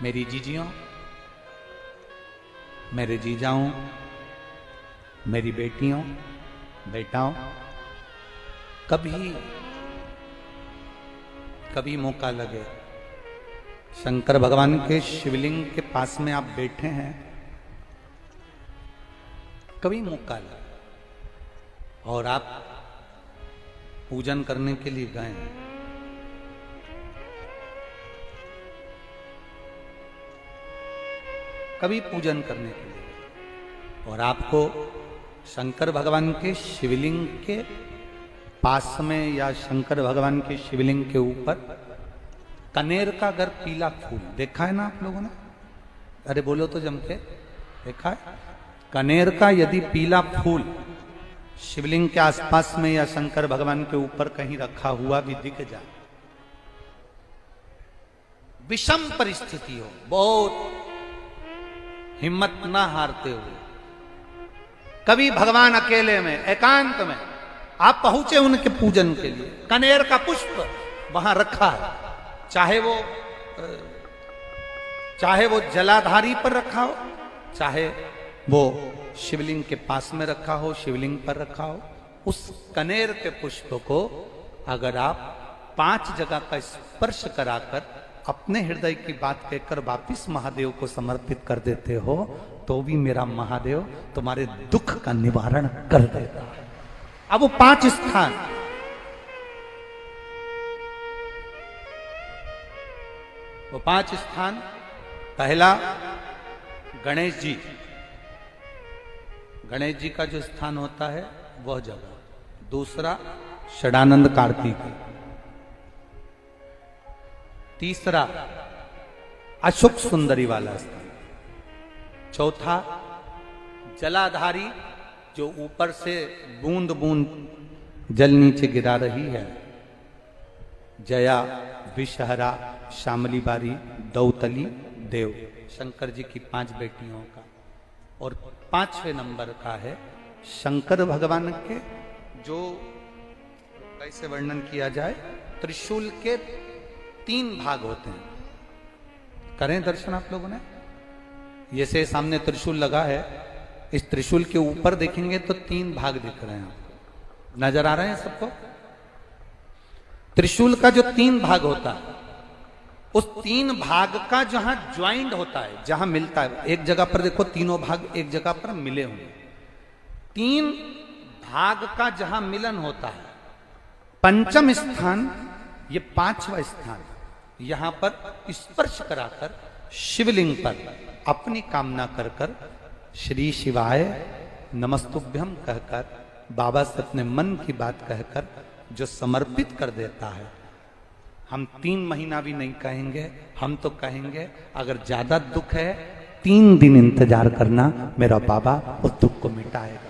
मेरी जीजियों, मेरे जीजाओं, मेरी बेटियों, बेटाओं, कभी मौका लगे, शंकर भगवान के शिवलिंग के पास में आप बैठे हैं, कभी मौका लगे और आप पूजन करने के लिए गए हैं, कभी पूजन करने के लिए और आपको शंकर भगवान के शिवलिंग के पास में या शंकर भगवान के शिवलिंग के ऊपर कनेर का अगर पीला फूल देखा है ना आप लोगों ने? अरे बोलो तो जम के, देखा है? कनेर का यदि पीला फूल शिवलिंग के आसपास में या शंकर भगवान के ऊपर कहीं रखा हुआ भी दिख जाए, विषम परिस्थिति हो, बहुत हिम्मत ना हारते हुए, कभी भगवान अकेले में एकांत में आप पहुंचे उनके पूजन के लिए, कनेर का पुष्प वहां रखा है, चाहे वो जलाधारी पर रखा हो, चाहे वो शिवलिंग के पास में रखा हो, शिवलिंग पर रखा हो, उस कनेर के पुष्प को अगर आप 5 जगह का स्पर्श कराकर अपने हृदय की बात कहकर वापिस महादेव को समर्पित कर देते हो, तो भी मेरा महादेव तुम्हारे दुख का निवारण कर देता है। अब वो 5 स्थान, पहला गणेश जी का जो स्थान होता है वह जगह, दूसरा षडानंद कार्तिक, तीसरा अशोक सुंदरी वाला स्थान, चौथा जलाधारी जो ऊपर से बूंद बूंद जल नीचे गिरा रही है, जया, विषहरा, शामली बारी, दौतली, देव, शंकर जी की 5 बेटियों का। और 5वें नंबर का है शंकर भगवान के, जो कैसे वर्णन किया जाए, त्रिशूल के 3 भाग होते हैं। करें दर्शन आप लोगों ने? जैसे सामने त्रिशूल लगा है, इस त्रिशूल के ऊपर देखेंगे तो 3 भाग दिख रहे हैं आपको, नजर आ रहे हैं सबको? त्रिशूल का जो 3 भाग होता है, उस 3 भाग का जहां ज्वाइंट होता है, जहां मिलता है, एक जगह पर देखो तीनों भाग एक जगह पर मिले होंगे, 3 भाग का जहां मिलन होता है, 5वां स्थान, ये 5वां स्थान, यहां पर स्पर्श कराकर शिवलिंग पर अपनी कामना कर कर श्री शिवाय नमस्तुभ्यम कहकर बाबा से अपने मन की बात कहकर जो समर्पित कर देता है, हम 3 महीना भी नहीं कहेंगे, हम तो कहेंगे अगर ज्यादा दुख है 3 दिन इंतजार करना, मेरा बाबा उस दुख को मिटाएगा।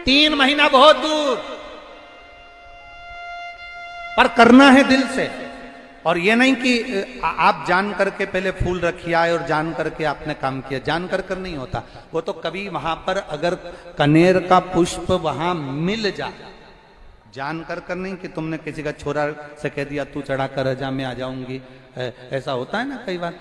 3 महीना बहुत दूर, पर करना है दिल से। और ये नहीं कि आप जान करके पहले फूल रखिए आए और जान करके आपने काम किया, जान कर नहीं होता वो तो। कभी वहां पर अगर कनेर का पुष्प वहां मिल जाए, जान कर नहीं कि तुमने किसी का छोरा से कह दिया तू चढ़ा कर जा मैं आ जाऊंगी, ऐसा होता है ना कई बार,